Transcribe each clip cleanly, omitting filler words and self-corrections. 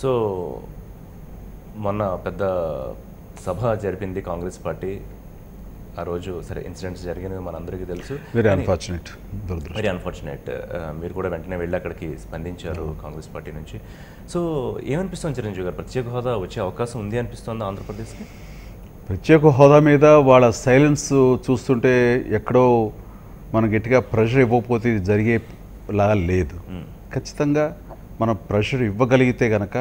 So మొన్న పెద్ద సభ జరిపింది కాంగ్రెస్ పార్టీ. ఆ రోజు సరే ఇన్సిడెంట్స్ జరిగినవి మనందరికీ తెలుసు. Very unfortunate. మీరు కూడా వెంటనే వెళ్ళి అక్కడికి స్పందించారు కాంగ్రెస్ పార్టీ నుంచి. సో ఏమనిపిస్తుంది చిరంజీవి గారు, ప్రత్యేక హోదా వచ్చే అవకాశం ఉంది అనిపిస్తుందా ఆంధ్రప్రదేశ్కి? ప్రత్యేక హోదా మీద వాళ్ళ సైలెన్స్ చూస్తుంటే ఎక్కడో మనం గట్టిగా ప్రెషర్ ఇవ్వకపోతే ఇది జరిగేలాగా లేదు. ఖచ్చితంగా మనం ప్రెషర్ ఇవ్వగలిగితే కనుక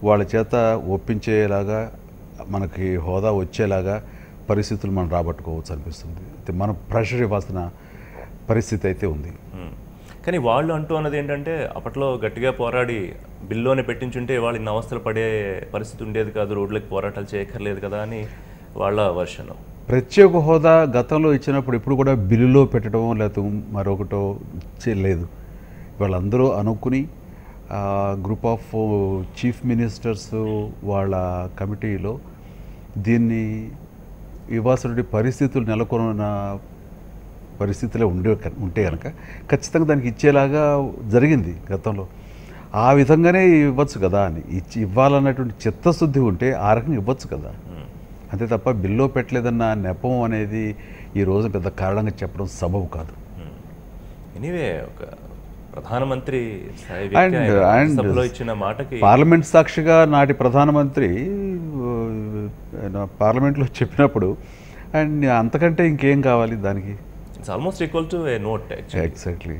వాళ్ళ చేత ఒప్పించేలాగా మనకి హోదా వచ్చేలాగా పరిస్థితులు మనం రాబట్టుకోవచ్చు అనిపిస్తుంది. అయితే మనం ప్రెషర్ ఇవ్వాల్సిన పరిస్థితి అయితే ఉంది. కానీ వాళ్ళు అంటూ అన్నది ఏంటంటే అప్పట్లో గట్టిగా పోరాడి బిల్లులోనే పెట్టించుంటే వాళ్ళు ఇన్ని అవస్థలు పడే పరిస్థితి ఉండేది కాదు, రోడ్లకు పోరాటాలు చేయక్కర్లేదు కదా అని వాళ్ళ వర్షన్. ప్రత్యేక హోదా గతంలో ఇచ్చినప్పుడు ఇప్పుడు కూడా బిల్లులో పెట్టడం లేకపోతే మరొకటో చేయలేదు. వాళ్ళందరూ అనుకుని గ్రూప్ ఆఫ్ చీఫ్ మినిస్టర్స్ వాళ్ళ కమిటీలో దీన్ని ఇవ్వాల్సిన పరిస్థితులు నెలకొన్న పరిస్థితిలో ఉంటే కనుక ఖచ్చితంగా దానికి ఇచ్చేలాగా జరిగింది గతంలో. ఆ విధంగానే ఇవ్వచ్చు కదా అని ఇవ్వాలన్నటువంటి చిత్తశుద్ధి ఉంటే ఆ రకంగా ఇవ్వచ్చు కదా, అంతే తప్ప బిల్లో పెట్టలేదన్న నెపం అనేది ఈ రోజు పెద్ద కారణంగా చెప్పడం సబబు కాదు. ఎనీవే ఒక ప్రధానమంత్రి ఇచ్చిన మాటకి పార్లమెంట్ సాక్షిగా నాటి ప్రధానమంత్రి పార్లమెంట్లో చెప్పినప్పుడు అండ్ అంతకంటే ఇంకేం కావాలి దానికి? It's almost equal to a note. Exactly.